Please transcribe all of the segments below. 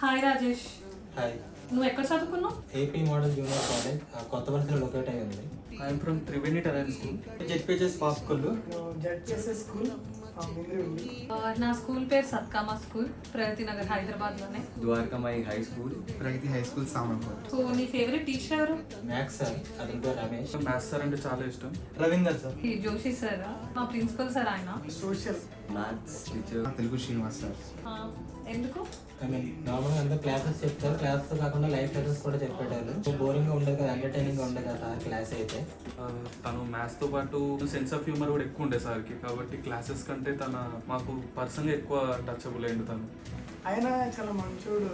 Hi Rajesh, hi. నువ్వు ఎక్కడ చదువుకున్నావు? ఏపీ మోడల్ జూనియర్ కాలేజ్ కొత్త వలసలో లొకేట్ అయి ఉంది. ఐఎమ్ ఫ్రమ్ త్రివేణి టెరెన్ స్కూల్. జెడ్పీహెచ్ఎస్ పాప్ స్కూల్. జెడ్పీఎస్ఎస్ స్కూల్ నా స్కూల్ పేరు సత్కామా స్కూల్, ప్రగతి నగర్, హైదరాబాద్లోనే. Dwarakamayi high school. Pragati high school Samarpur. So నీ ఫేవరెట్ టీచర్ ఎవరు? మ్యాథ్స్ సార్, అతని పేరు రమేష్. మ్యాథ్స్ సార్ అంటే చాలా ఇష్టం. రవీందర్ సార్. ఈ జోషి సార్ మా ప్రిన్సిపల్ సార్. ఆయన social maths teacher Telugu Srinivas sir. ఎందుకు? నార్మల్గా అందరూ క్లాసెస్ చెప్తారు, క్లాసెస్ కాకుండా లైఫ్ లెసన్స్ కూడా చెప్పేటారు. బోరింగ్గా ఉండదు కదా, ఎంటర్టైనింగ్గా ఉండదు కదా సార్ క్లాస్ అయితే. తను మ్యాథ్స్తో పాటు సెన్స్ ఆఫ్ హ్యూమర్ కూడా ఎక్కువ ఉండే సార్కి, కాబట్టి క్లాసెస్ కంటే మాకు పర్సనల్గా ఎక్కువ టచబుల్ అయ్యింది తను. ఆయన చాలా మంచోడు.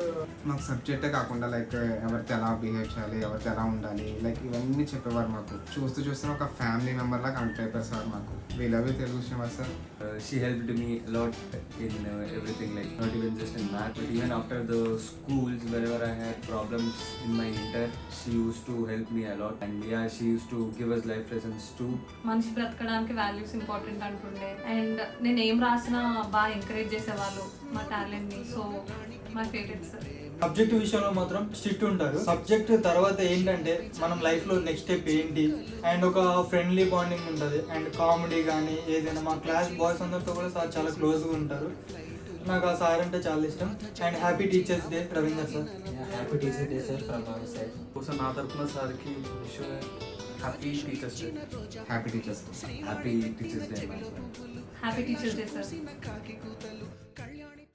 మాకు సబ్జెక్టే కాకుండా లైక్ ఎవరితో ఎలా బిహేవ్ చేయాలి, ఎవరితో ఎలా ఉండాలి, లైక్ ఇవన్నీ చెప్పేవారు మాకు. చూస్తూ చూస్తూ ఒక ఫ్యామిలీ మెంబర్ లా కనెక్ట్ అయిపోయారు సార్ మాకు. We love you Telugu Srinivas sir. She helped me a lot in everything, like not even just in math, but even after the schools, whenever I had problems in my inter, she used to help me a lot. And yeah, she used to give us life lessons too. మనిషి బ్రతకడానికి values important అంటుండే. And నేను ఏం రాసినా బాగా encourage చేసేవాళ్ళు మా టాలెంట్ని. So my favourite sir. Subject విషయంలో మాత్రం స్ట్రిక్ట్ ఉంటారు. సబ్జెక్ట్ తర్వాత ఏంటంటే మనం లైఫ్లో నెక్స్ట్ స్టెప్ ఏంటి, అండ్ ఒక ఫ్రెండ్లీ బాండింగ్ ఉంటుంది, అండ్ కామెడీ కానీ ఏదైనా. మా క్లాస్ బాయ్స్ అందరితో కూడా సార్ చాలా క్లోజ్గా ఉంటారు. నాకు ఆ సార్ అంటే చాలా ఇష్టం. And happy teachers day Ravinder sir. Happy teacher day sir from our side. కోసం నా తరఫున సార్కి happy teachers day. Happy teachers. Happy Teachers Day. Happy teachers day sir.